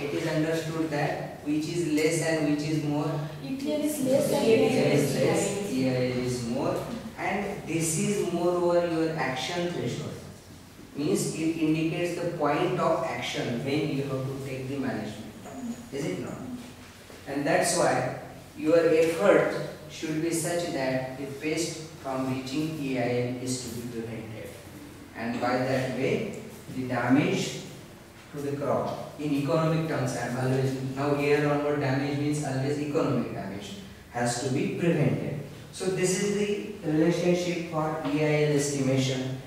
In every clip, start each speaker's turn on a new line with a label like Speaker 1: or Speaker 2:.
Speaker 1: it is understood that which is less and which is more.
Speaker 2: ETL is less and
Speaker 1: ETL is
Speaker 2: EIL
Speaker 1: less, EIL is more, and this is moreover your action threshold. Means it indicates the point of action when you have to take the management. Is it not? And that's why your effort should be such that the pest from reaching EIL is to be prevented. And by that way, the damage to the crop, in economic terms, I am always, now here onward damage means always economic damage, has to be prevented. So this is the relationship for EIL estimation.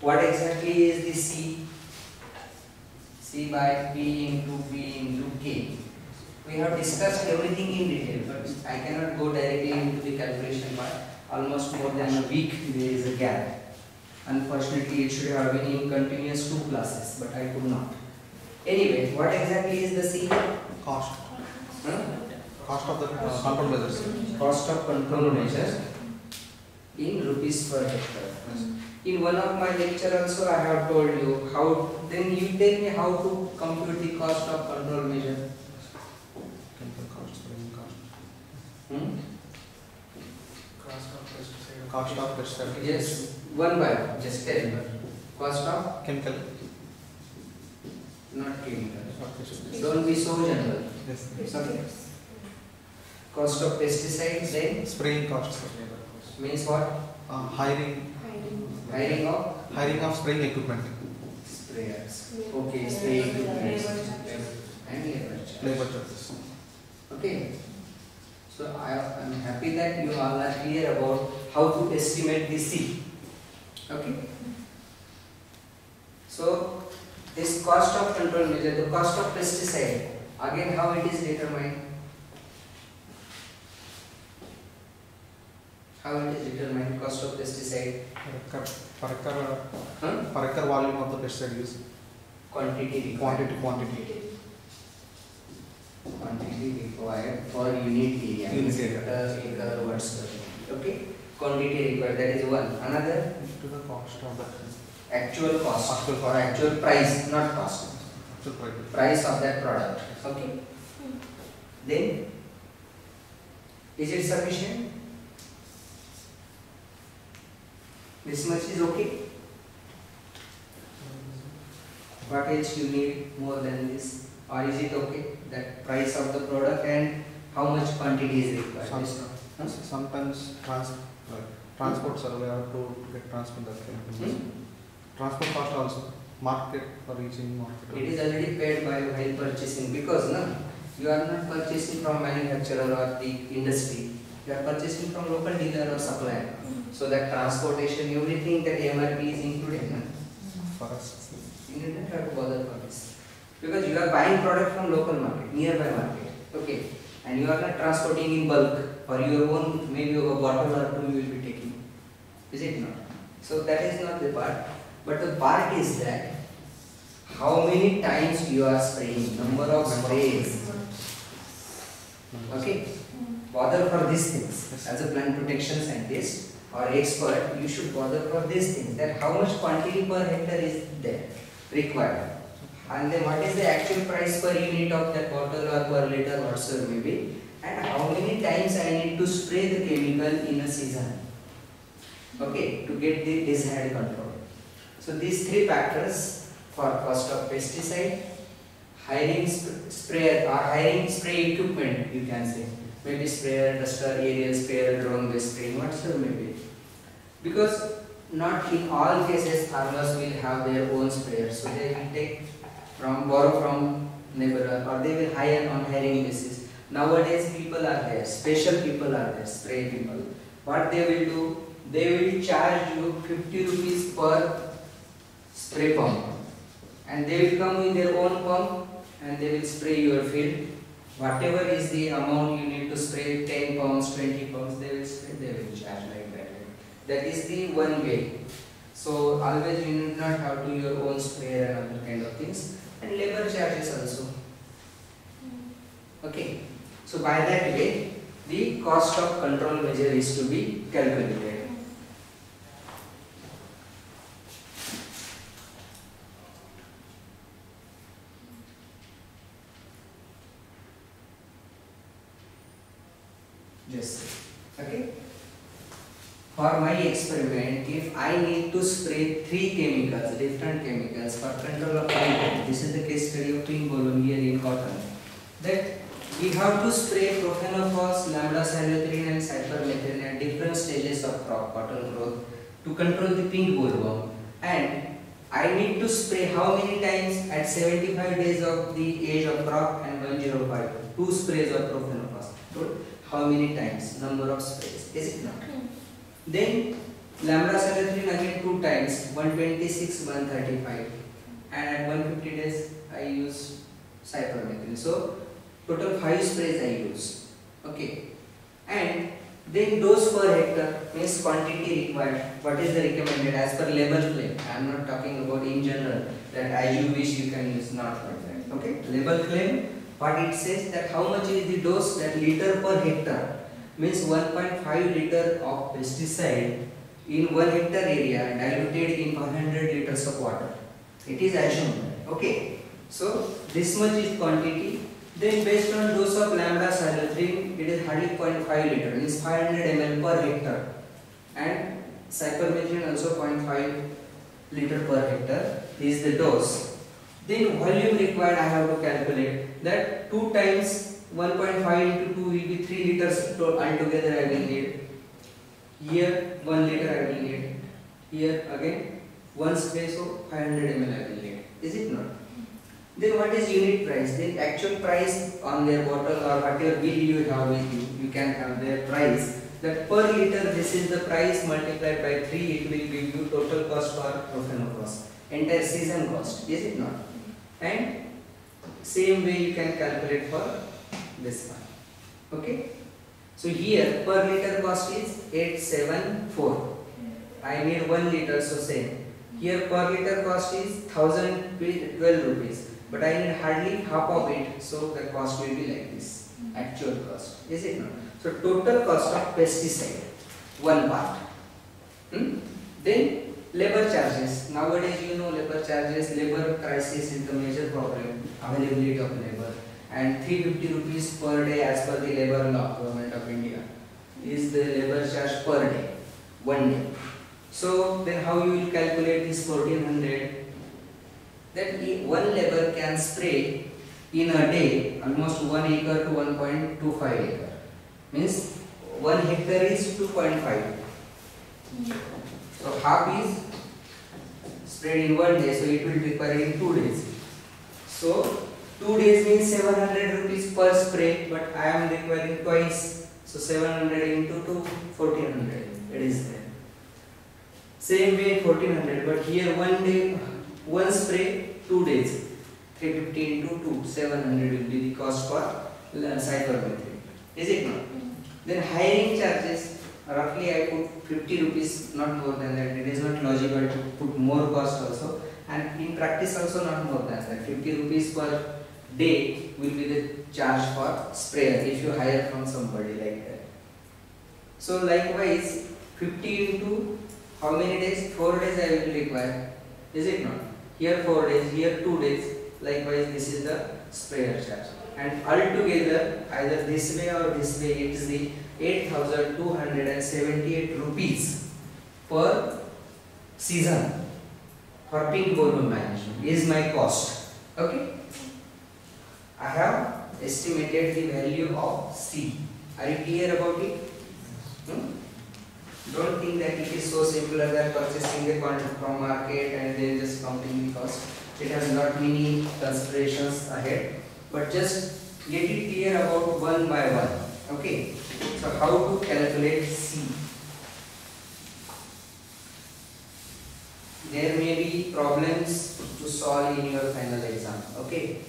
Speaker 1: What exactly is the C? C by P into B into K. We have discussed everything in detail, but I cannot go directly into the calculation part. Almost more than a week there is a gap. Unfortunately, it should have been in continuous 2 classes, but I could not. Anyway, what exactly is the C?
Speaker 3: Cost.
Speaker 1: Huh?
Speaker 3: Cost of the control measures.
Speaker 1: Cost of control measures in rupees per hectare. In one of my lecture also I have told you how, then you tell me how to compute the cost of control measure.
Speaker 3: Chemical cost, spraying cost.
Speaker 1: Cost of
Speaker 3: Cost of pesticide.
Speaker 1: yes, one by one, just tell me. Cost of,
Speaker 3: Chemical.
Speaker 1: not chemical.
Speaker 3: Pesticide.
Speaker 1: Don't be so general.
Speaker 3: Yes.
Speaker 1: Sorry. Cost of pesticides, then
Speaker 3: Spraying cost.
Speaker 1: means what?
Speaker 3: Hiring
Speaker 1: Hiring of
Speaker 3: spraying equipment.
Speaker 1: sprayers. Okay, spray equipment and labor charge.
Speaker 3: Labor charges.
Speaker 1: Okay. So I am happy that you all are clear about how to estimate the C. Okay. So this cost of control measure, the cost of pesticide, again how it is determined? How it is determined, cost of pesticide?
Speaker 3: Per acre volume of the pesticide use.
Speaker 1: Quantity required for unit area.
Speaker 3: Unit area.
Speaker 1: Acre words. Okay. Quantity required, that is one. Another,
Speaker 3: To the cost of the
Speaker 1: actual cost
Speaker 3: Actual
Speaker 1: or
Speaker 3: cost.
Speaker 1: actual price, not cost.
Speaker 3: actual price.
Speaker 1: Price of that product. Okay. Then, is it sufficient? This much is okay. What else you need more than this? Or is it okay? That price of the product and how much quantity is required? Huh?
Speaker 3: Sometimes transport survey have to get transport that chemical. Transport cost also. Market for reaching market.
Speaker 1: It is already paid by while purchasing because you are not purchasing from manufacturer or the industry. You are purchasing from local dealer or supplier. So that transportation, everything, that MRP is included.
Speaker 3: For us.
Speaker 1: You do not have to bother for this. Because you are buying product from local market, nearby market. Okay. And you are not transporting in bulk for your own, maybe a bottle or two you will be taking. Is it not? So that is not the part. But the part is that how many times you are spraying, number of sprays. Okay. Bother for these things. As a plant protection scientist or expert, you should bother for these things. That how much quantity per hectare is there required. And then what is the actual price per unit of that bottle or per liter whatsoever may be. And how many times I need to spray the chemical in a season. Okay. To get the desired control. So these 3 factors for cost of pesticide, hiring sprayer or hiring spray equipment, you can say. Maybe sprayer, duster, aerial sprayer, drone based spraying, whatsoever may be. Because not in all cases farmers will have their own sprayer. So they will borrow from neighbor or they will hire on hiring basis. Nowadays people are there, special people are there, spray people. What they will do, they will charge you 50 rupees per spray pump. And they will come with their own pump and they will spray your field. Whatever is the amount you need to spray, 10 pumps, 20 pumps, they will spray, they will charge like that. That is the one way. So always you need not have to your own sprayer and other kind of things. And labor charges also. Okay. So by that way, the cost of control measure is to be calculated. Just okay. For my experiment, if I need to spray 3 chemicals, different chemicals for control of pink, this is the case study of pink bolon here in cotton, that we have to spray profenophos, lambda cyhalothrin and cypermethrin at different stages of crop cotton growth to control the pink bollworm, and I need to spray how many times at 75 days of the age of crop and 105, 2 sprays of profenophos. So how many times, number of sprays, is it not? Then lambda cyhalothrin again 2 times, 126, 135, and at 150 days I use cypermethrin. So total 5 sprays I use. Okay, and then dose per hectare means quantity required. What is the recommended as per label claim? I am not talking about in general that as you wish you can use, not like that. Okay, label claim, what it says that how much is the dose, that liter per hectare means 1.5 liter of pesticide in 1 hectare area diluted in 100 liters of water. It is assumed. Okay, so this much is quantity. Then based on dose of lambda cyhalothrin, it is hardly 0.5 liter, means 500 ml per hectare, and cypermethrin also 0.5 liter per hectare is the dose. Then volume required I have to calculate that 2 times 1.5 into 2 will be 3 liters altogether I will need. Here 1 liter I will need. Here again 1 spray, so 500 ml I will need. Is it not? Then what is unit price? Then actual price on their bottle or whatever bill you have with you, you can have their price. That per liter this is the price multiplied by 3, it will give you total cost for profenophos, entire season cost. Is it not? And same way you can calculate for this one. Okay. So here per liter cost is 874. I need 1 liter, so same. Here per liter cost is 1012 rupees. But I need hardly half of it, so the cost will be like this, actual cost. Is it not? So total cost of pesticide, 1 part. Then labor charges. Nowadays you know labor charges, labor crisis is the major problem, availability of labor. And 350 rupees per day as per the labor law, Government of India, is the labor charge per day, 1 day. So then how you will calculate this 1400? That one labor can spray in a day almost 1 acre to 1.25 acre. Means 1 hectare is 2.5. So half is spread in 1 day, so it will require in 2 days. So 2 days means 700 rupees per spray, but I am requiring twice. So 700 into 2, 1400. It is there. Same way 1400, but here 1 day, 1 spray, 2 days. 350 into 2, 700 will be the cost for cypermethrin. Is it not? Then hiring charges, roughly I put 50 rupees, not more than that. It is not logical to put more cost also. And in practice also not more than that. 50 rupees per day will be the charge for sprayer if you hire from somebody like that. So likewise 50 into how many days? 4 days I will require. Is it not? Here 4 days, here 2 days. Likewise this is the sprayer charge. And altogether either this way or this way it is the 8,278 rupees per season for pink bollworm management is my cost. Okay. I have estimated the value of C. Are you clear about it? Don't think that it is so simple as purchasing the quantity from market and then just counting the cost. It has not many considerations ahead, but just get it clear about one by one. Okay. So how to calculate C? There may be problems to solve in your final exam. Okay.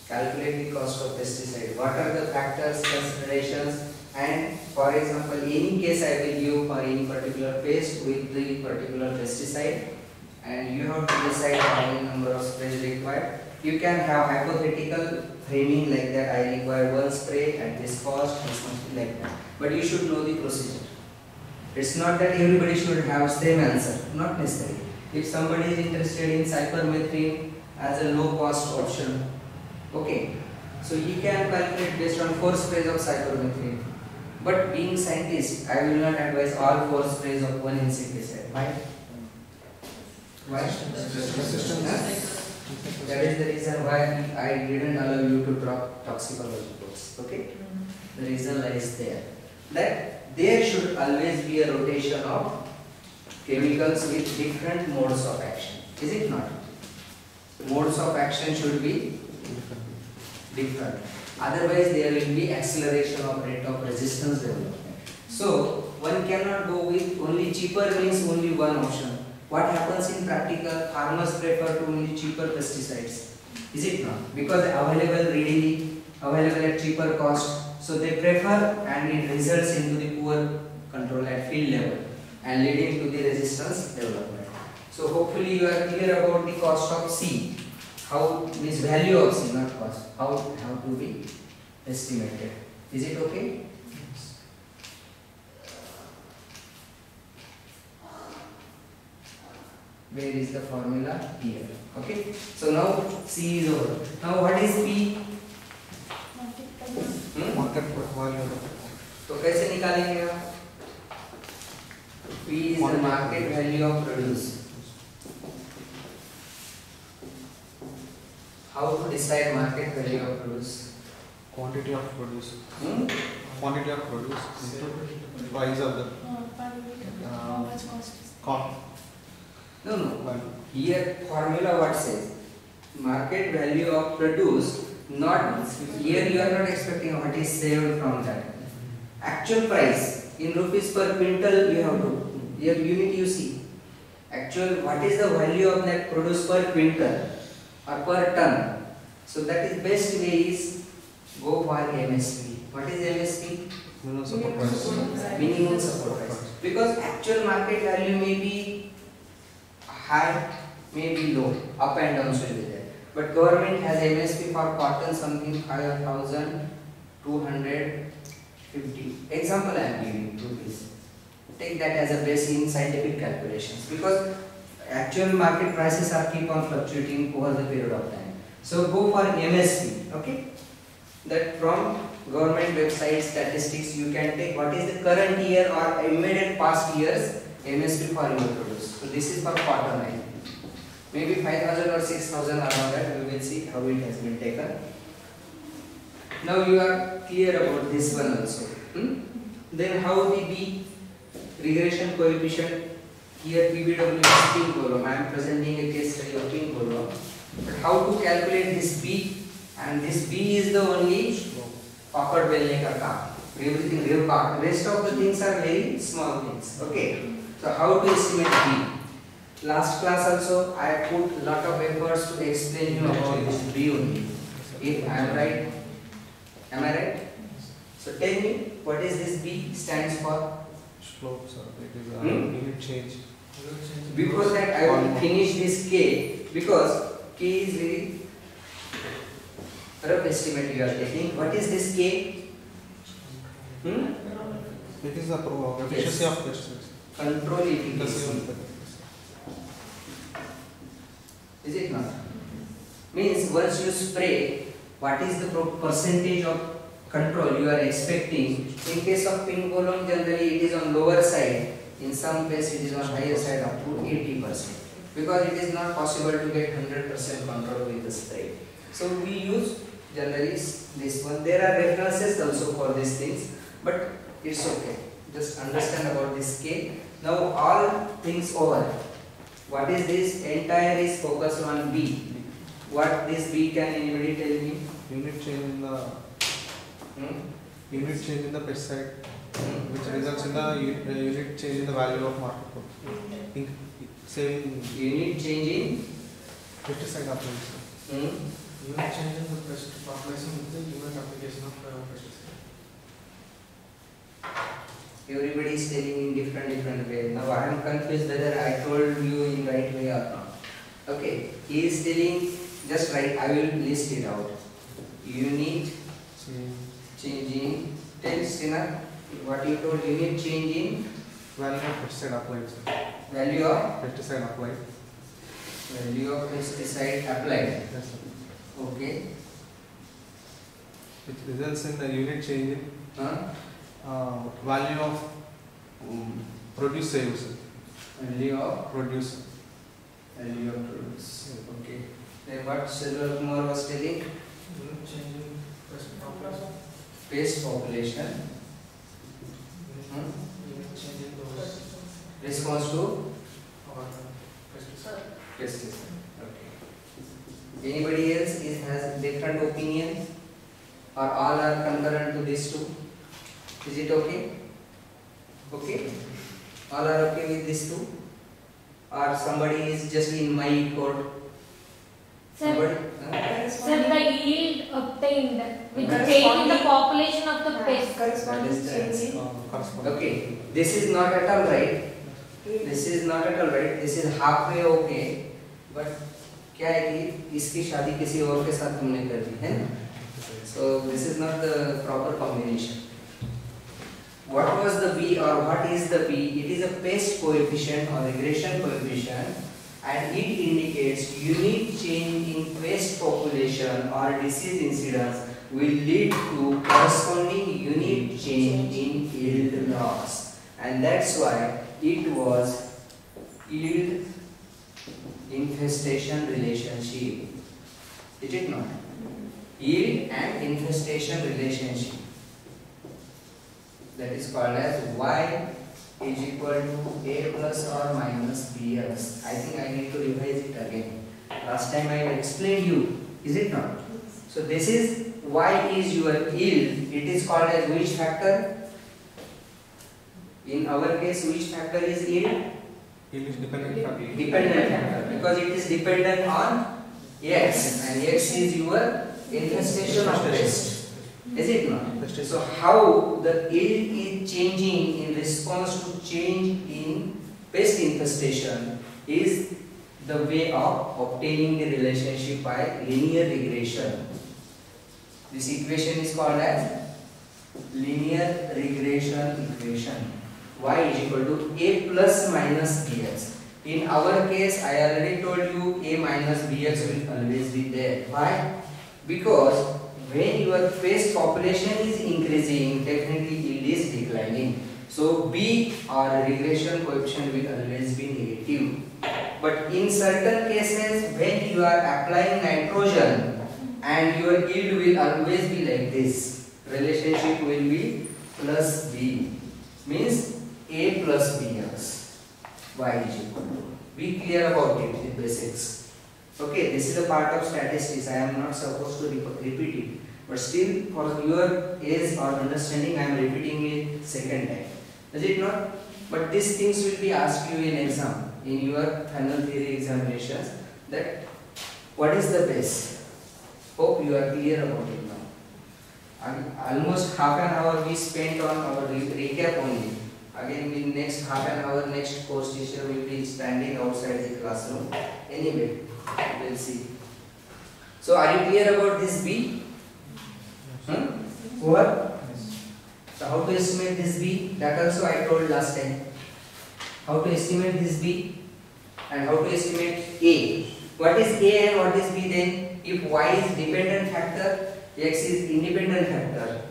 Speaker 1: Calculate the cost of pesticide. What are the factors, considerations, and for example, any case I will give for any particular pest with the particular pesticide, and you have to decide how many number of sprays required. You can have hypothetical framing like that. I require 1 spray at this cost or something like that. But you should know the procedure. It's not that everybody should have same answer. Not necessary. If somebody is interested in cypermethrin as a low cost option, okay, so he can calculate based on 4 sprays of cypermethrin. But being scientist, I will not advise all 4 sprays of one insecticide. Why? Why?
Speaker 3: Resistance.
Speaker 1: That is the reason why I didn't allow you to drop toxicology books. Okay? The reason lies there. That there should always be a rotation of chemicals with different modes of action. Is it not? Modes of action should be different. Otherwise, there will be acceleration of rate of resistance development. So, one cannot go with only cheaper means only one option. What happens in practical? Farmers prefer to only cheaper pesticides. Is it not? Because available readily, available at cheaper cost. So they prefer, and it results into the poor control at field level and leading to the resistance development. So hopefully you are clear about the cost of C. How means value of C, not cost. How to be estimated. Is it okay? Where is the formula? Here. Okay. So now C is over. Now what is P?
Speaker 3: Market value.
Speaker 1: तो कैसे निकालेंगे आप? P is the market value of produce. How to decide market value of produce?
Speaker 3: Quantity of produce. Quantity of produce into price of the
Speaker 2: how much cost is
Speaker 3: cost.
Speaker 1: No.
Speaker 3: Value.
Speaker 1: Here formula what says? Market value of produce. Not here you are not expecting what is saved from that. Actual price in rupees per quintal you have to. Here unit you see. Actual what is the value of that produce per quintal or per ton. So that is best way is go for MSP. What is MSP?
Speaker 3: Minimum support price.
Speaker 1: Minimum support price. Because actual market value may be high, may be low, up and down should be there. But government has MSP for cotton something 5,250. Example I am giving rupees. Take that as a base in scientific calculations because actual market prices are keep on fluctuating over the period of time. So go for MSP. Okay. That from government website statistics you can take what is the current year or immediate past years MSP for your produce. So this is for cotton line. Maybe 5,000 or 6,000 around that. We will see how it has been taken. Now you are clear about this one also. Then how the B regression coefficient here PBW is pin column. I am presenting a case study of pin column. But how to calculate this B? And this B is the only awkward belne ka kaam. Everything rest of the things are very small things. Okay. So how to estimate B? Last class also I put lot of efforts to explain you about this B only. If I am right, am I right? So tell me what is this B stands for?
Speaker 3: Slope, sir. It is unit change.
Speaker 1: Before that I will finish this K because K is very rough estimate you are taking. What is this K?
Speaker 3: It is the efficiency of pesticides.
Speaker 1: Control efficacy. Is it not? Means once you spray, what is the percentage of control you are expecting? In case of pin column, generally it is on lower side. In some place it is on higher side up to 80%. Because it is not possible to get 100% control with the spray. So we use generally this one. There are references also for these things, but it's okay. Just understand about this K. Now all things over. What is this? Entire is focused on B. What this B can anybody tell me?
Speaker 3: Unit change in the unit change in the pesticide, which results in the unit change in the value of market. Same
Speaker 1: Unit change in
Speaker 3: pesticide application.
Speaker 4: Unit change in the pest population with the unit application of pesticide.
Speaker 1: Everybody is telling in different way. Now I am confused whether I told you in right way or not. Okay, he is telling just right. I will list it out. Unit change in. Tell Stina what you told. Unit change in
Speaker 3: Value of pesticide applied. Sir.
Speaker 1: value of
Speaker 3: Pesticide applied.
Speaker 1: pesticide applied.
Speaker 3: Yes, sir.
Speaker 1: Okay.
Speaker 3: Which results in the unit change in value of produce sales.
Speaker 1: Value of
Speaker 3: Produce.
Speaker 1: produce. Okay. Then what Sridhar Kumar was telling?
Speaker 4: Unit change in pest population.
Speaker 1: Pest population.
Speaker 4: Unit change in those
Speaker 1: Response to
Speaker 4: or pesticide.
Speaker 1: pesticide. Okay. Anybody else has different opinion, or all are concurrent to this too? Is it okay? Okay. All are okay with this too? Or somebody is just in my code? Somebody?
Speaker 2: Sir, the yield obtained with
Speaker 1: Corresponding-
Speaker 2: change in the population of the pest.
Speaker 1: That is the answer.
Speaker 3: Corresponding.
Speaker 1: Okay. This is not at all right. This is not at all right. This is halfway okay. But क्या है कि इसकी शादी किसी और के साथ तुमने कर दी है ना? So this is not the proper combination. What was the B or what is the B? It is a pest coefficient or regression coefficient, and it indicates unique change in pest population or disease incidence will lead to corresponding unique change in yield loss, and that's why it was yield infestation relationship. Is it not? Yield and infestation relationship. That is called as y is equal to a plus or minus bx. I think I need to revise it again. Last time I explained you. Is it not? So this is y is your yield. It is called as which factor? In our case, which factor is yield?
Speaker 3: Yield is dependent factor.
Speaker 1: Dependent factor, because it is dependent on x, and x is your infestation of pest. Is it not? So how the yield is changing in response to change in pest infestation is the way of obtaining the relationship by linear regression. This equation is called as linear regression equation. Y is equal to a plus minus bx. In our case, I already told you a minus bx will always be there. Why? Because when your pest population is increasing, definitely yield is declining. So B or regression coefficient will always be negative. But in certain cases, when you are applying nitrogen and your yield will always be like this, relationship will be plus B, means A plus Bx. Y is equal to. Be clear about it, the basics. Okay, this is a part of statistics. I am not supposed to repeat it, but still for your ease or understanding, I am repeating it second time. Is it not? But these things will be asked you in exam, in your final theory examinations. That what is the base? Hope you are clear about it now. And almost half an hour we spent on our recap only. Again, in next half an hour, next course teacher will be standing outside the classroom. Anyway, we'll see. So, are you clear about this B? Over? So, how to estimate this B? That also I told last time. How to estimate this B? And how to estimate A? What is A and what is B then? If Y is dependent factor, X is independent factor.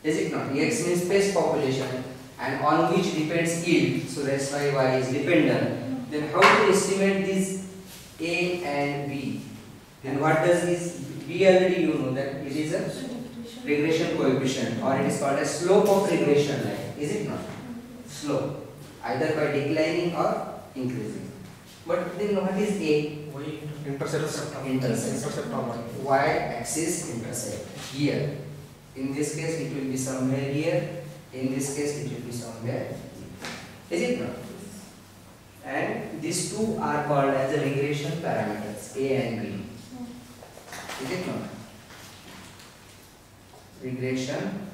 Speaker 1: Is it not? X means pest population, and on which depends yield. So that's why Y is dependent. Then how to estimate this A and B? And what does this B? Already you know that it is a regression coefficient, or it is called a slope of regression line. Is it not? Slope, either by declining or increasing. But then what is A?
Speaker 3: Intercept.
Speaker 1: Intercept.
Speaker 3: Intercept on what?
Speaker 1: Y axis intercept here. In this case it will be somewhere here. In this case it will be somewhere here. Is it not? And these two are called as the regression parameters, A and B. Is it not? Regression.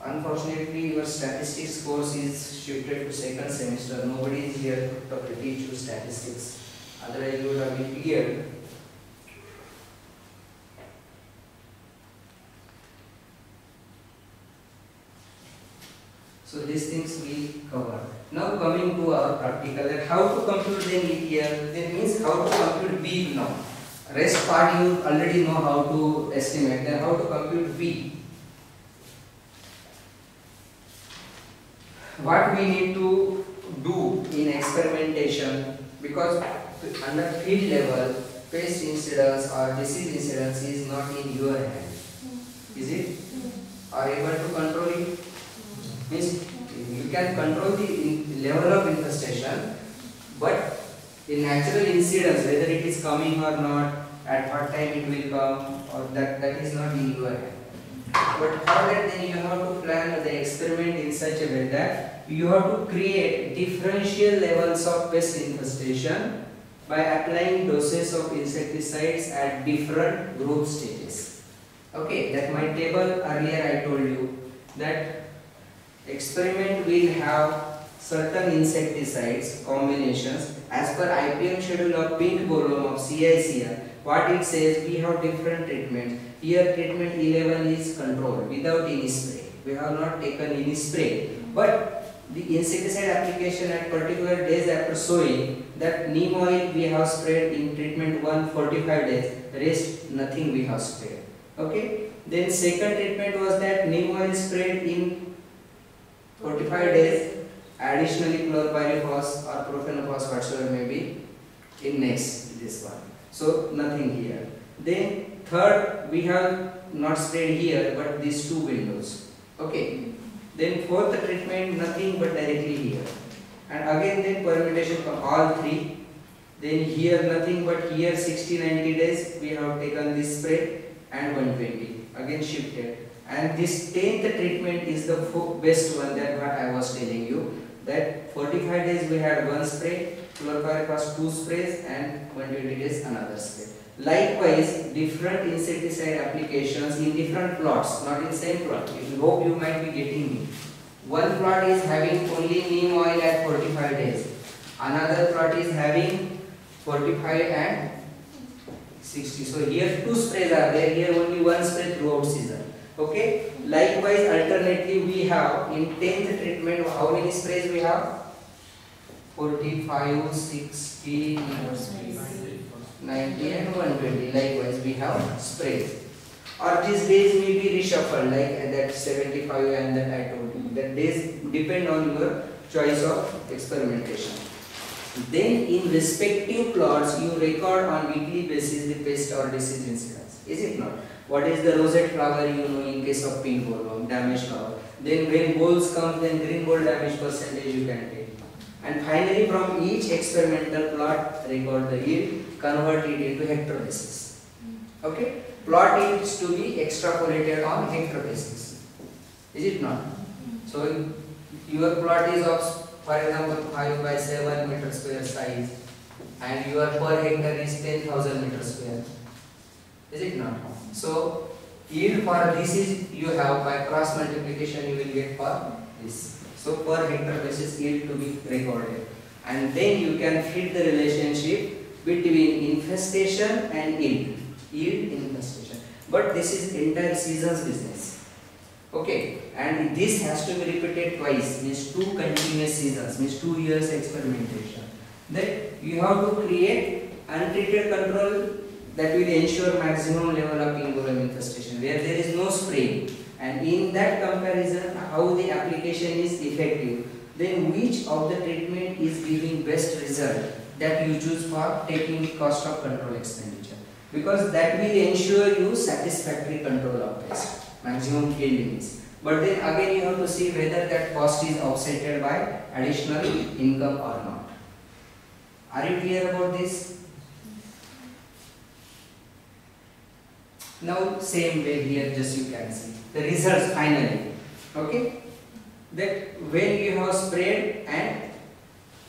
Speaker 1: Unfortunately, your statistics course is shifted to second semester. Nobody is here to teach you statistics. Otherwise, you would have been clear. So these things we cover. Now coming to our practical, that how to compute then it here. That means how to compute B now. Rest part you already know how to estimate. Then how to compute B. what we need to do in experimentation, because under field level pest incidence or disease incidence is not in your hand, is it? Are you able to control it? Means you can control the level of infestation, but in natural incidence, whether it is coming or not, at what time it will come, or that is not in your hand. But for that, then you have to plan the experiment in such a way that you have to create differential levels of pest infestation by applying doses of insecticides at different growth stages. Okay, that my table earlier I told you that experiment will have certain insecticides combinations as per IPM schedule of pink bollworm of CICR. What it says, we have different treatments. Here treatment 11 is controlled without any spray. We have not taken any spray, but the insecticide application at particular days after sowing, that neem oil we have sprayed in treatment 1 45 days, rest nothing we have sprayed. Okay. Then second treatment was that neem oil sprayed in 45 days, additionally chlorpyrifos or profenofos whatsoever may be in next this one. So nothing here. Then third, we have not sprayed here but these two windows. Okay. Then fourth treatment, nothing but directly here. And again then permutation from all three. Then here nothing but here 60-90 days we have taken this spray and 120. Again shifted. And this 10th treatment is the best one, that what I was telling you. That 45 days we had one spray, chlorpyrifos 2 sprays, and 120 days another spray. Likewise, different insecticide applications in different plots, not in same plot. I hope you might be getting me. One plot is having only neem oil at 45 days. Another plot is having 45 and 60. So here two sprays are there. Here only one spray throughout season. Okay. Likewise, alternately we have in 10th treatment, how many sprays we have? 45, 60, 90 and 120. Likewise we have sprays. Or these days may be reshuffled, like that 75 and that I told you. That days depend on your choice of experimentation. Then in respective plots you record on weekly basis the pest or disease incidence. Is it not? What is the rosette flower, you know, in case of pink bollworm, damaged flower. Then when bolls come, then green boll damage percentage you can take. And finally from each experimental plot record the yield, convert it into hectare basis. Okay? Plot is to be extrapolated on hectare basis. Is it not? So your plot is of, for example, 5 by 7 meter square size, and your per hectare is 10,000 meter square. Is it not? So yield for this is you have by cross multiplication you will get for this. So per hectare basis yield to be recorded, and then you can fit the relationship between infestation and yield infestation. But this is entire season's business. Okay, and this has to be repeated twice, means 2 continuous seasons, means 2 years experimentation. Then you have to create untreated control that will ensure maximum level of pink bollworm infestation where there is no spray, and in that comparison how the application is effective, then which of the treatment is giving best result, that you choose for taking the cost of control expenditure, because that will ensure you satisfactory control of pest, maximum yield means. But then again you have to see whether that cost is offset by additional income or not. Are you clear about this? Now same way here, just you can see the results finally. Okay, that when you have sprayed and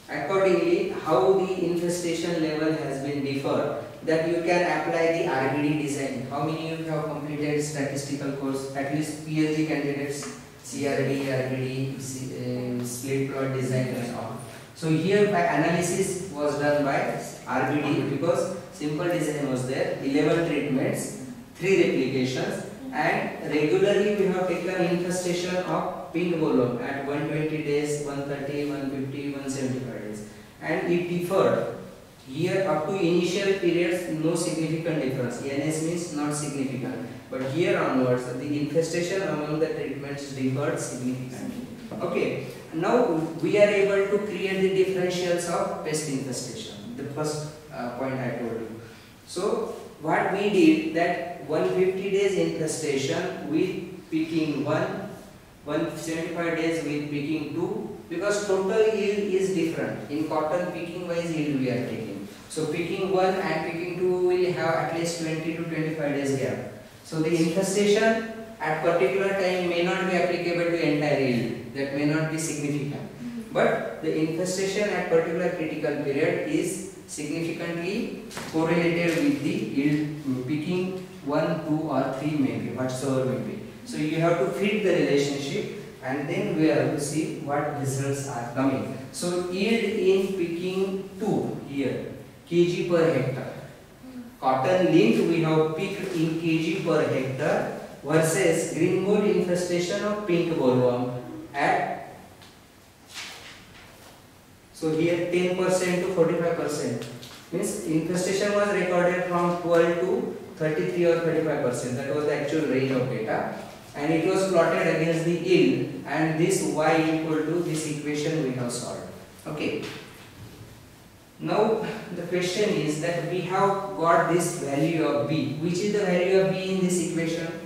Speaker 1: accordingly how the infestation level has been differed, that you can apply the RBD design. How many of you have completed statistical course? At least PhD candidates, CRD, RBD, split plot design and all. So here by analysis was done by RBD, because simple design was there, 11 treatments, 3 replications, and regularly we have taken infestation of pink bollworm at 120 days, 130, 150, 175 days, and it differed. Here up to initial periods no significant difference, NS means not significant, but here onwards the infestation among the treatments differed significantly. Okay, now we are able to create the differentials of pest infestation. The first point I told you. So what we did, that 150 days infestation with picking 1, 175 days with picking 2, because total yield is different. In cotton, picking wise yield we are taking. So picking 1 and picking 2 will have at least 20 to 25 days gap. So the infestation at particular time may not be applicable to entire yield. That may not be significant. But the infestation at particular critical period is significantly correlated with the yield picking 1, 2 or 3 maybe, whatsoever may be. So you have to fit the relationship and then we have to see what results are coming. So yield in picking 2 here, kg per hectare. Cotton lint we have picked in kg per hectare versus green mold infestation of pink bollworm at, so here 10% to 45%, means infestation was recorded from 12 to 33 or 35%. That was the actual range of data, and it was plotted against the yield, and this y equal to this equation we have solved. Okay. Now the question is that we have got this value of b. Which is the value of b in this equation?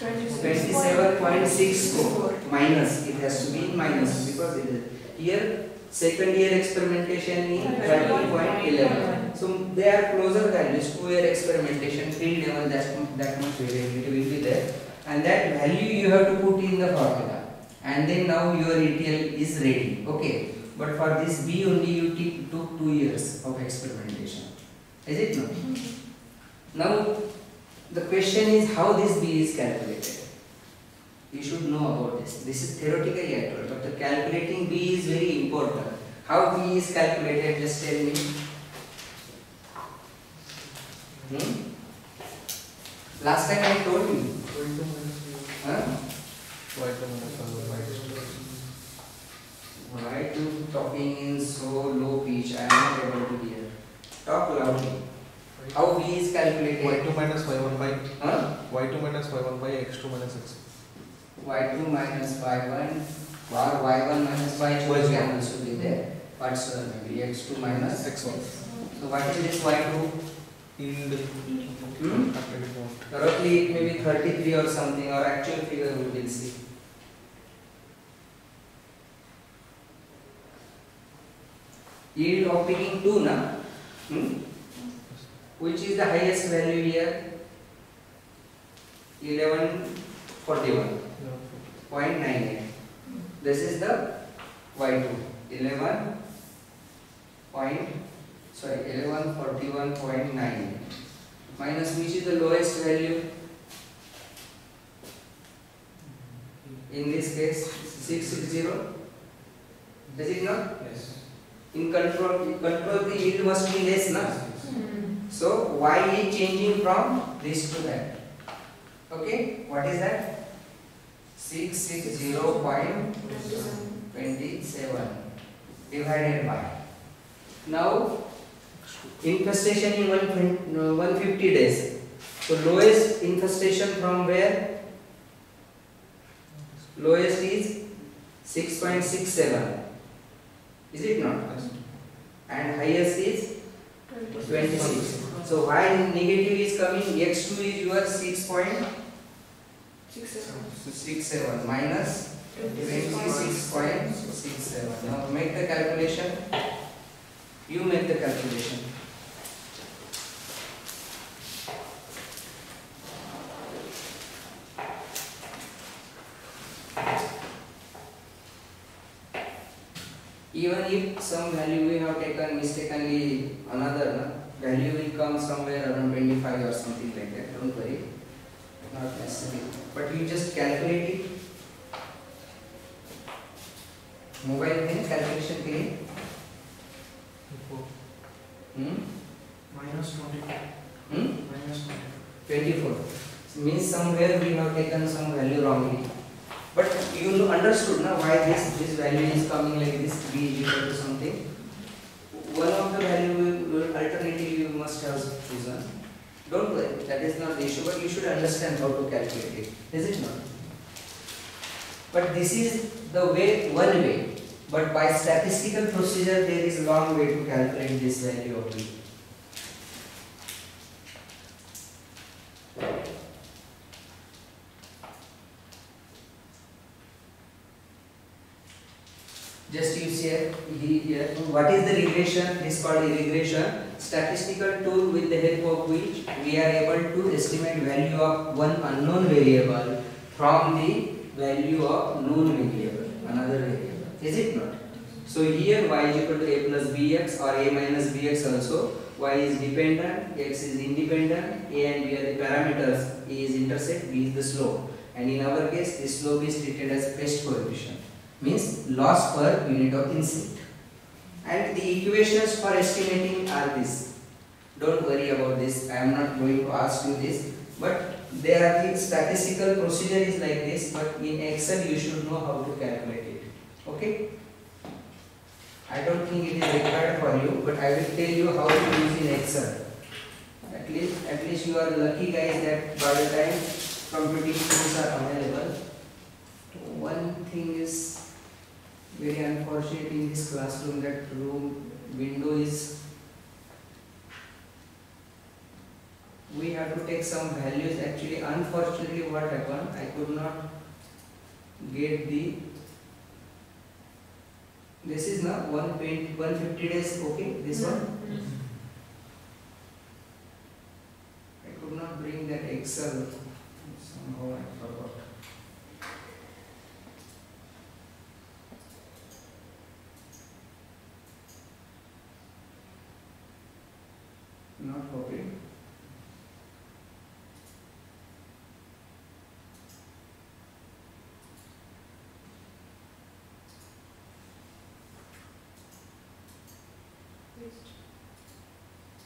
Speaker 1: 27.64 minus, it has to be in minus because it is here second year experimentation in 30.11. So they are closer values, 2 year experimentation, field level, that much variability will be there, and that value you have to put in the formula, and then now your ETL is ready. Okay, but for this B only you took 2 years of experimentation, is it not? Now the question is how this B is calculated. You should know about this. This is theoretically I told, but the calculating B is very important. How B is calculated, just tell me. Last time I told you. Huh? Why you talking in so low pitch? I am not able to hear. Talk loudly. How B is calculated?
Speaker 3: y2 minus y1 by
Speaker 1: y2
Speaker 3: minus y1 by x2 minus x.
Speaker 1: y2 minus y1 or y1 minus y2 can also be there. What's maybe x2 minus
Speaker 3: x1.
Speaker 1: So what is this y2?
Speaker 3: Yield.
Speaker 1: Roughly it may be 33 or something, or actual figure we will see. Yield of picking 2 na? Which is the highest value here? 1141.98. This is the y2. 1141.9 minus which is the lowest value? In this case 660. Does it not?
Speaker 4: Yes.
Speaker 1: In control the yield must be less na? So y is changing from this to that. Okay, what is that? 660.27 divided by. Now infestation in 150 days. So lowest infestation from where? Lowest is 6.67. Is it not? And highest is 26. So why negative is coming? X2 is your 6.67 minus 26.67. Now make the calculation. You make the calculation. Even if some value we have taken mistakenly, another value will come somewhere around 25 or something like that. Don't worry, not necessary. But you just calculate it. Mobile में calculation के लिए
Speaker 4: Minus 24. Minus
Speaker 1: 24 means somewhere we have taken some value wrongly. But you understood now why this value is coming like this, b is equal to something. One of the value alternative you must have chosen. Don't worry, that is not the issue, but you should understand how to calculate it. Is it not? But this is the way, one way. But by statistical procedure, there is a long way to calculate this value of V. Just you see here, what is the regression? This is called regression. Statistical tool with the help of which we are able to estimate value of one unknown variable from the value of known variable, another variable. Is it not? So here y is equal to a plus bx or a minus bx also. Y is dependent, x is independent, a and b are the parameters, a is intercept, b is the slope. And in our case, this slope is treated as best coefficient, means loss per unit of inset. And the equations for estimating are this. Don't worry about this, I am not going to ask you this, but there are the statistical procedure is like this, but in Excel you should know how to calculate it. Okay? I don't think it is required for you, but I will tell you how to use in Excel. At least you are lucky guys that by the time computing tools are available. One thing is very unfortunate in this classroom, that room window is, we have to take some values. Actually, unfortunately what happened, I could not get the, this is now 150 days, okay, this one. I could not bring that Excel, somehow I forgot. Not copied.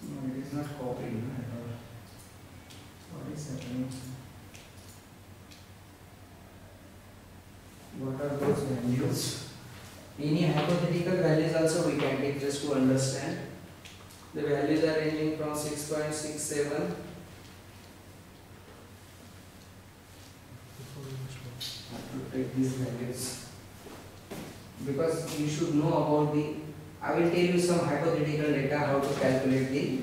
Speaker 1: No, it is not copied at all. What is happening? What are those values? Any hypothetical values also we can take just to understand. The values are ranging from 6.67. I have to take these values because you should know about the, I will tell you some hypothetical data how to calculate the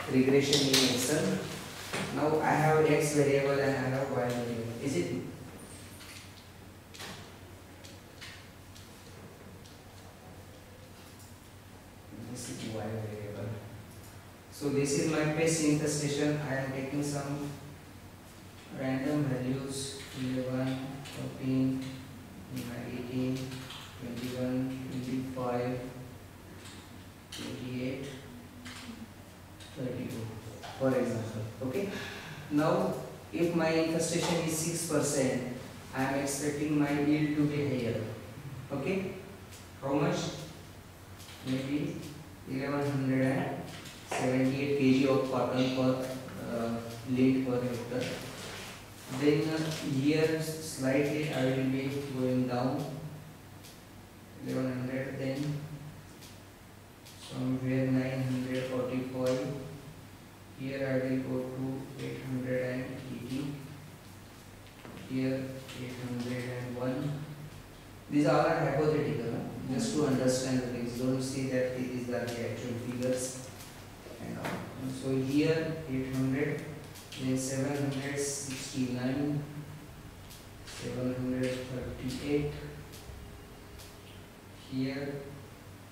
Speaker 1: regression in Excel. Now I have x variable and I have y variable. Is it? This is y variable. So this is my paste infestation. I am taking some random values 11, 14, 18, 21, 25, 28, 32, for example. Okay. Now, if my infestation is 6%, I am expecting my yield to be higher. Okay. How much? Maybe 1178 kg of cotton per lint per hectare. Then here slightly I will be going down 1100, then somewhere 945. Here I will go to 880. Here 801. These all are hypothetical, just to understand the things. Don't see that these are the actual figures. And all. So here 800, then 769, 738. Here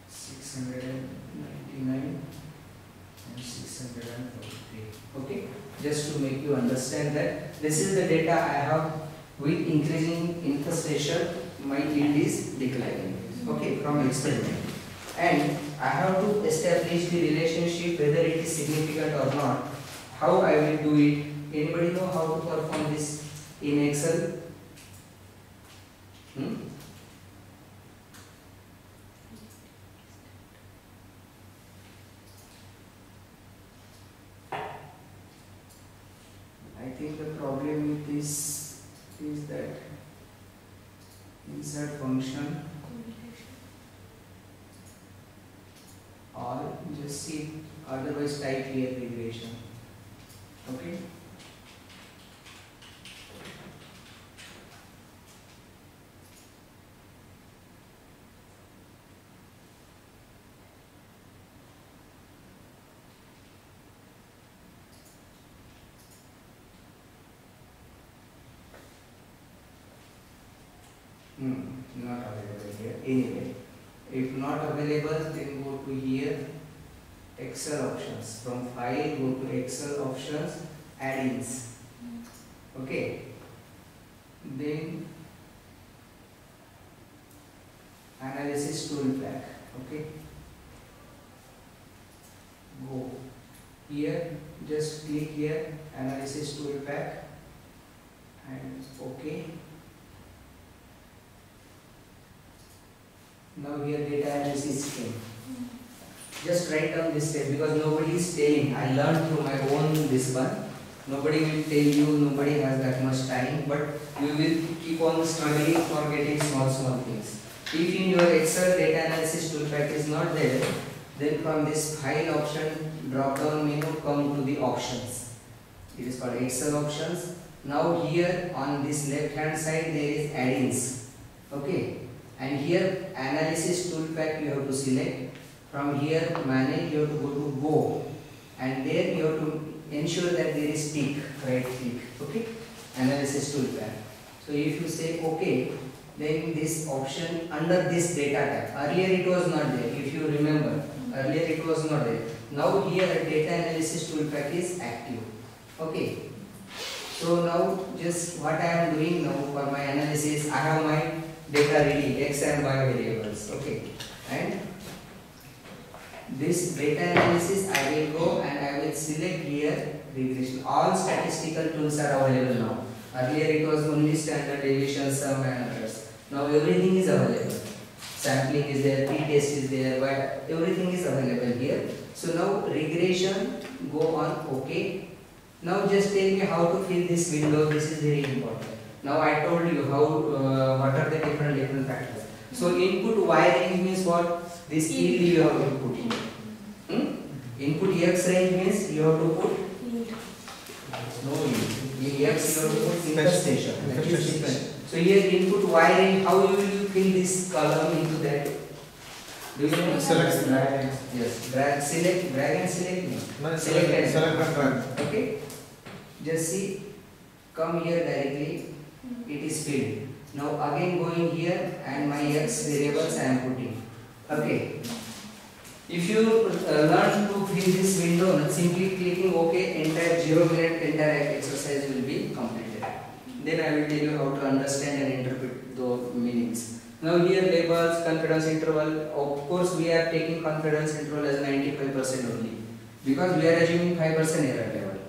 Speaker 1: 699 and 643. Okay, just to make you understand that this is the data I have. With increasing infestation, my yield is declining. Okay, from experiment, and I have to establish the relationship whether it is significant or not. How I will do it? Anybody know how to perform this in Excel? I think the problem with this is that insert function, or just see, otherwise type here regression. Okay. Not available here. Anyway, if not available, then go to here, Excel options. From file, go to Excel options, add-ins. Okay. Then analysis toolpack. Okay. Go here, just click here, analysis toolpack, and okay. Now here data analysis came. Just write down this step because nobody is telling. I learned through my own this one. Nobody will tell you, nobody has that much time, but you will keep on struggling for getting small things. If in your Excel data analysis toolpack is not there, then from this file option drop down menu come to the options. It is called Excel options. Now here on this left hand side there is add-ins. Okay. And here analysis toolpack you have to select. From here manage you have to go to go, and there you have to ensure that there is tick, right click. Okay. Analysis toolpack. So if you say okay, then this option under this data tab. Earlier it was not there. If you remember, earlier it was not there. Now here data analysis toolpack is active. Okay. So now just what I am doing now for my analysis, I have my data ready, x and y variables. Okay. And this data analysis I will go and I will select here regression. All statistical tools are available now. Earlier it was only standard deviation, sum and others. Now everything is available. Sampling is there, t-test is there, but everything is available here. So now regression, go on OK. Now just tell me how to fill this window. This is very important. Now I told you how what are the different factors. So input y range means what? This yield you have to put here. Input x range means you have to put no yield. In x you have to put infestation. So here input y range, how you will fill this column into that? Do you know?
Speaker 3: Select.
Speaker 1: Drag. Yes. Drag, select, drag and select.
Speaker 3: No,
Speaker 1: Select and
Speaker 3: drag.
Speaker 1: Okay. Just see, come here directly. It is filled. Now again going here and my x variables I am putting. Okay. If you learn to fill this window, simply clicking OK, entire 0-minute entire exercise will be completed. Then I will tell you how to understand and interpret the meanings. Now here labels, confidence interval. Of course we are taking confidence interval as 95% only because we are assuming 5% error level.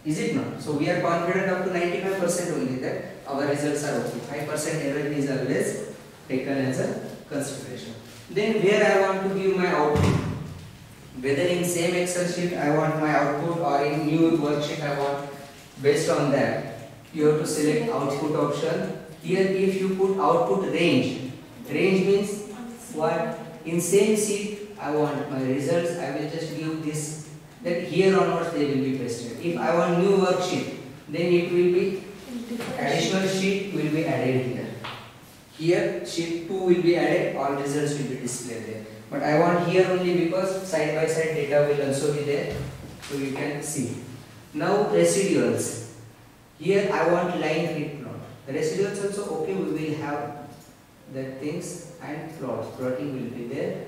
Speaker 1: Is it not? So we are confident up to 95% only that our results are okay. 5% error is always taken as a consideration. Then where I want to give my output. Whether in same Excel sheet I want my output or in new worksheet I want, based on that you have to select output option. Here if you put output range means what? In same sheet I want my results, I will just give this, that here onwards they will be pasted. If I want new worksheet, then it will be additional sheet will be added here. Here sheet 2 will be added, all results will be displayed there. But I want here only because side by side data will also be there, so you can see. Now residuals. Here I want line fit plot. The residuals also okay, we will have that things, and plots. Plotting will be there.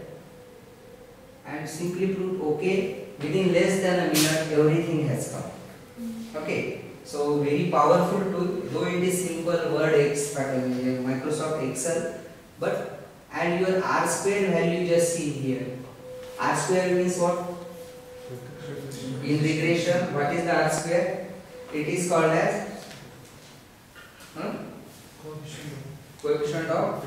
Speaker 1: And simply put okay, within less than a minute everything has come. Okay. So very powerful tool, though it is simple Word, Microsoft Excel, but and your R square value just see here. R square means what? In regression, what is the R square? It is called as coefficient of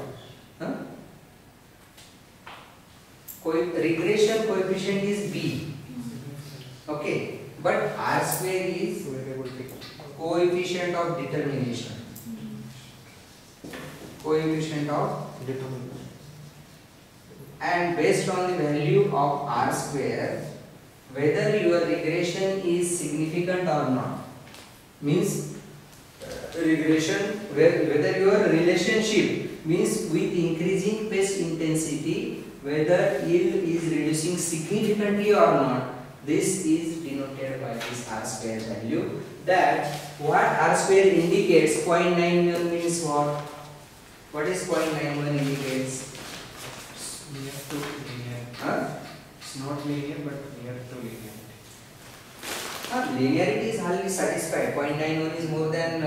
Speaker 1: regression coefficient is B. Okay, but R square is coefficient of determination. Coefficient of
Speaker 3: Determination.
Speaker 1: And based on the value of R square, whether your regression is significant or not, means regression, whether your relationship means with increasing pest intensity, whether yield is reducing significantly or not, this is denoted by this R square value. That what R square indicates, 0.91 means what? What is 0.91 indicates?
Speaker 4: It's near to linear.
Speaker 1: Huh?
Speaker 4: It's not linear but near to linear.
Speaker 1: Linearity is hardly satisfied. 0.91 is more than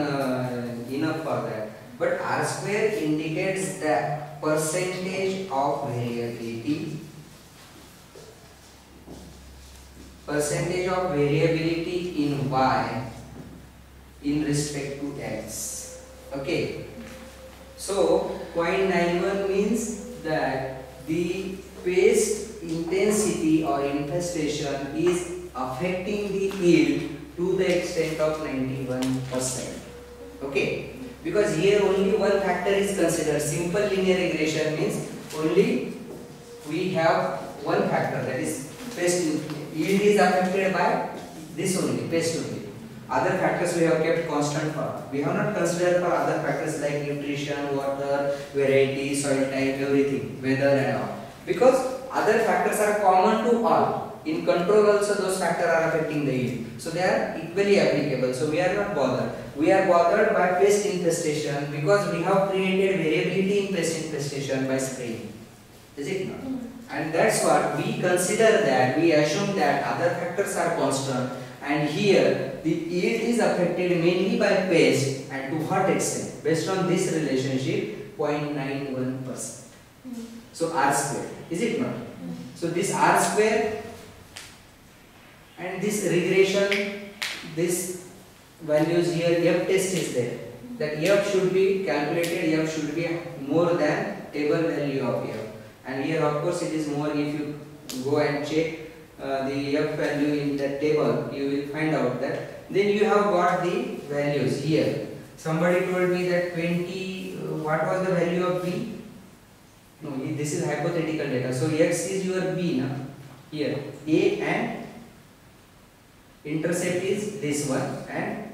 Speaker 1: enough for that. But R square indicates the percentage of variability. Percentage of variability in Y in respect to X. Okay. So 0.91 means that the paste intensity or infestation is affecting the yield to the extent of 91%. Okay, because here only one factor is considered. Simple linear regression means only we have one factor, that is paste yield is affected by this only, paste only. Other factors we have kept constant for. We have not considered for other factors like nutrition, water, variety, soil type, everything, weather and all. Because other factors are common to all. In control also those factors are affecting the yield. So they are equally applicable. So we are not bothered. We are bothered by pest infestation because we have created variability in pest infestation by spraying. Is it not? And that's what we consider, that we assume that other factors are constant, and here the yield is affected mainly by pest, and to what extent? Based on this relationship, 0.91%. So R square. Is it not? So this R square and this regression, this values here, F test is there. That F should be calculated, F should be more than table value of F. And here of course it is more. If you go and check the F value in that table, you will find out that. Then you have got the values here. Somebody told me that 20, what was the value of B? No, this is hypothetical data. So X is your B now. Here A and intercept is this one and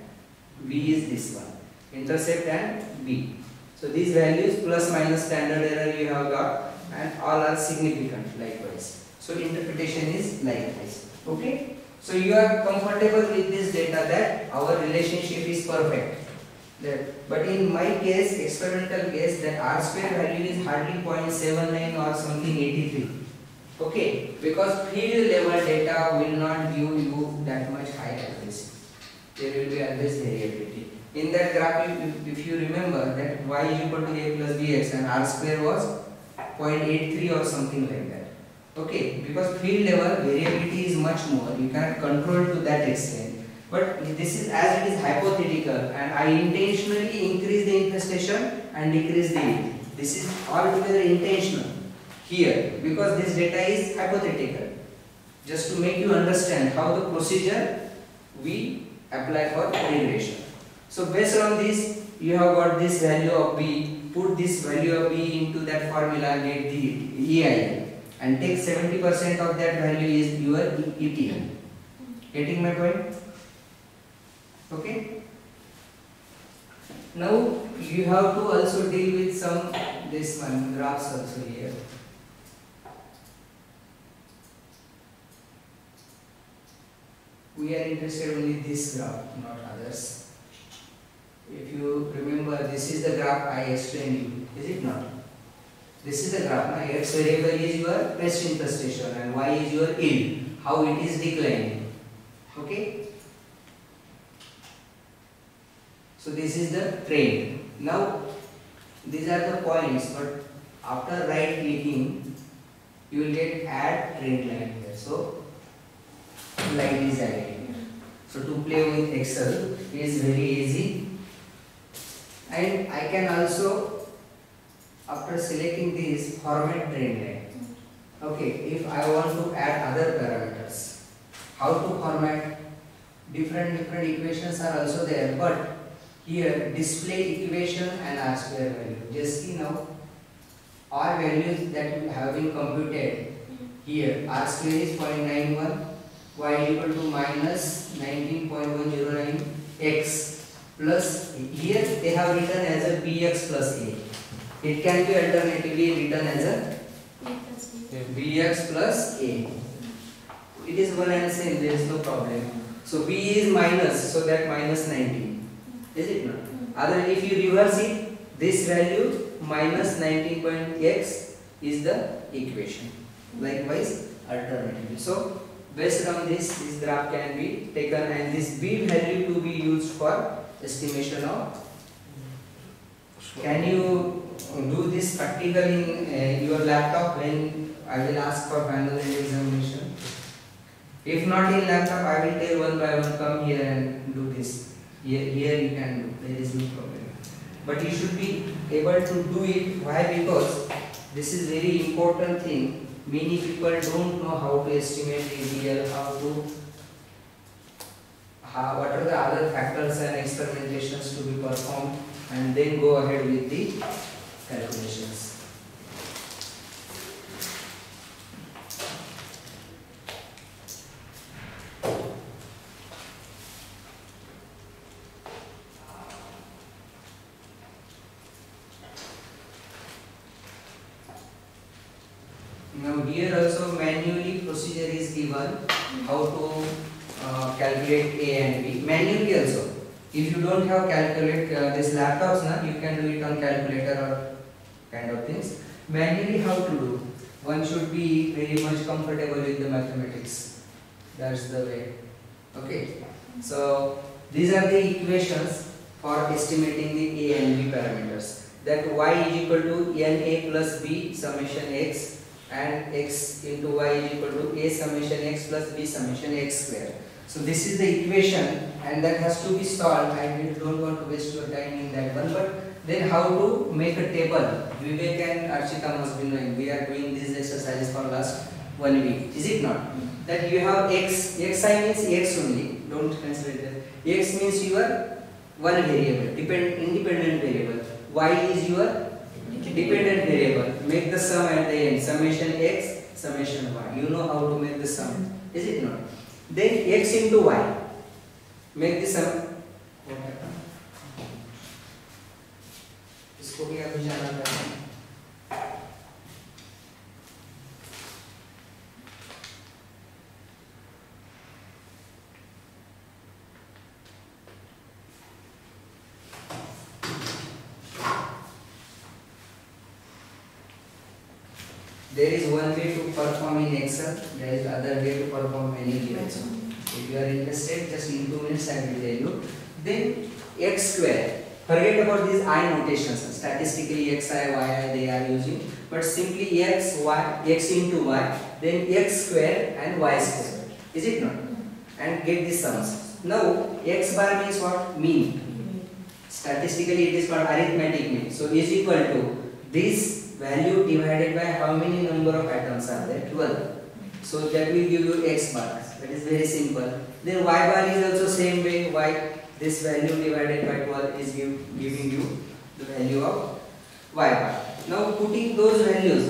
Speaker 1: B is this one. Intercept and B. So these values plus minus standard error you have got, and all are significant likewise. So interpretation is likewise. Okay. So you are comfortable with this data that our relationship is perfect. But in my case, experimental case, that R square value is hardly 0.79 or something 83. Okay, because field level data will not give you that much high accuracy. There will be always variability. In that graph, if you remember that y is equal to a plus bx and R square was 0.83 or something like that. Okay, because field level variability is much more. You cannot control to that extent. But this is, as it is hypothetical, and I intentionally increase the infestation and decrease the yield. This is altogether intentional here because this data is hypothetical. Just to make you understand how the procedure we apply for regression. So based on this, you have got this value of B. Put this value of B into that formula, get the EIL, and take 70% of that value is your ETL. Getting my point? Okay. Now you have to also deal with some this one graphs also here. We are interested only this graph, not others. If you remember, this is the graph I explained you, is it not? This is the graph. Now X variable is your pest infestation and Y is your yield, how it is declining. Okay. So this is the trend. Now these are the points, but after right clicking, you will get add trend line here. So line is added here. So to play with Excel is very easy, and I can also, after selecting this, format trend line. Okay, if I want to add other parameters, how to format? Different equations are also there, but here display equation and R square value. Just see now, all values that have been computed here. R square is 0.91, Y equal to minus 19.109 X plus, here they have written as a Bx plus A. It can be alternatively written as a Bx plus A. It is one and same, there is no problem. So B is minus, so that minus 19. Is it not? Other, if you reverse it, this value minus 19.x is the equation. Likewise, alternatively. So, based on this graph can be taken, and this b value to be used for estimation of. Can you do this practical in your laptop when I will ask for final examination? If not in laptop, I will tell one by one, come here and do this. Here you can do, there is no problem. But you should be able to do it. Why? Because this is very important thing. Many people don't know how to estimate ADL, what are the other factors and experimentations to be performed, and then go ahead with the calculations. Now here also manually procedure is given how to calculate A and B. Manually also. If you don't have calculate this laptops now, you can do it on calculator or kind of things. Manually how to do? One should be very much comfortable with the mathematics. That's the way. Okay. So these are the equations for estimating the A and B parameters. That y is equal to na plus b summation x, and x into y is equal to a summation x plus b summation x square. So this is the equation, and that has to be solved. I don't want to waste your time in that one, but then how to make a table? Vivek and Archita must be knowing. We are doing these exercises for last 1 week. Is it not? That you have x, xi means x only. Don't consider that. X means your one variable, independent variable. Y is your dependent variable. Make the sum at the end. Summation x, summation y. You know how to make the sum. Is it not? Then x into y. Make the sum. What happened? इसको भी अभी जाना है. There is one way to perform in Excel, there is other way to perform anywhere also. If you are interested, just in 2 minutes I will tell you. Then x square, forget about these I notations, statistically xi, yi they are using, but simply x into y, then x square and y square. Is it not? And get the sums. Now x bar means what? Mean. Statistically it is called arithmetic mean. So is equal to this value divided by how many number of atoms are there? 12. So that will give you x bar. That is very simple. Then y bar is also same way. Y, this value divided by 12 is giving you the value of y bar. Now putting those values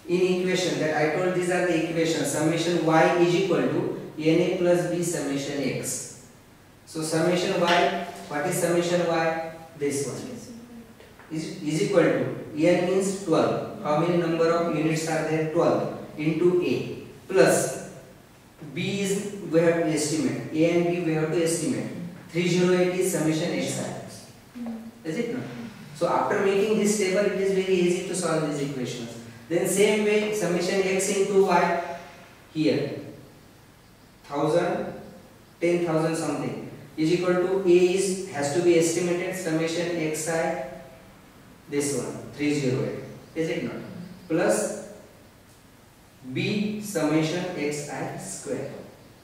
Speaker 1: in equation that I told, these are the equations. Summation y is equal to na plus b summation x. So summation y, what is summation y? This one is equal to n means 12. How many number of units are there? 12 into a plus b is we have to estimate. A and b we have to estimate. 308 is summation xi. Is it not? So after making this table, it is very easy to solve these equations. Then same way summation x into y here 1000, 10,000 something is equal to a has to be estimated summation xi. This one 308, is it not? Plus b summation xi square.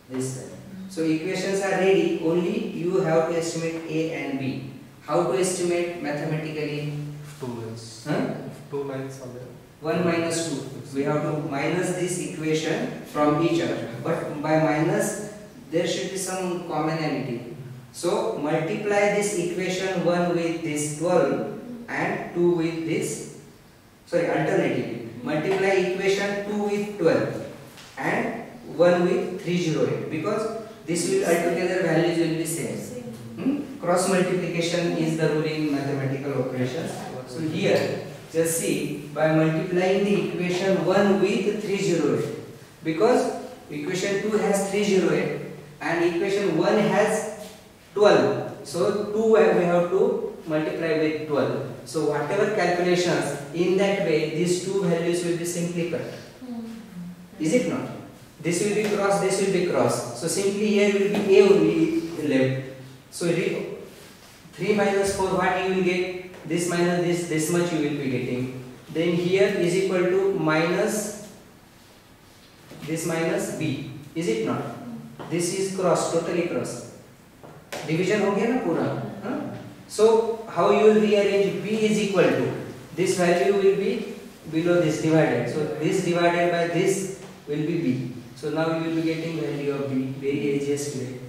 Speaker 1: This time. So equations are ready. Only you have to estimate a and b. How to estimate mathematically?
Speaker 3: 2 lines.
Speaker 1: Huh?
Speaker 3: 2 lines are there.
Speaker 1: 1 minus 2. We have to minus this equation from each other. But by minus, there should be some commonality. So multiply this equation 1 with this 12. And 2 with this, alternatively. Multiply equation 2 with 12 and 1 with 308, because this will altogether values will be same. Cross multiplication is the rule in mathematical operations. So here, just see, by multiplying the equation 1 with 308, because equation 2 has 308 and equation 1 has 12. So 2 we have to multiply with 12. So whatever calculations, in that way these two values will be simply cut. Is it not? This will be cross, this will be cross. So simply here will be A only left. So 3 minus 4, what you will get? This minus this much you will be getting. Then here is equal to minus this minus B. Is it not? This is cross, totally cross. Division हो गया ना पूरा? हाँ? So how you will rearrange? B is equal to this value will be below this divided. So this divided by this will be B. So now you will be getting value of B very easiest way.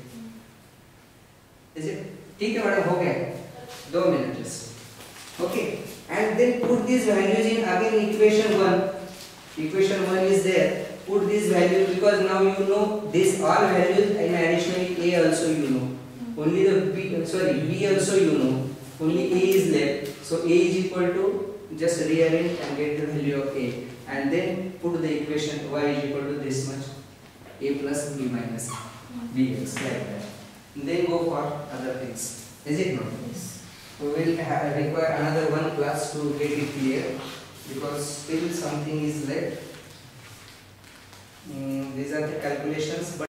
Speaker 1: Is it? ठीक है madam हो गया 2 minutes. Okay, and then put these values in again equation 1. Equation 1 is there. Put these values because now you know this all values and additionally A also you know. Only the B also you know. Only A is left. So A is equal to just rearrange and get the value of A, and then put the equation y is equal to this much A plus B minus Bx like that. And then go for other things. Is it not? We will require another one class to get it clear because still something is left. These are the calculations, but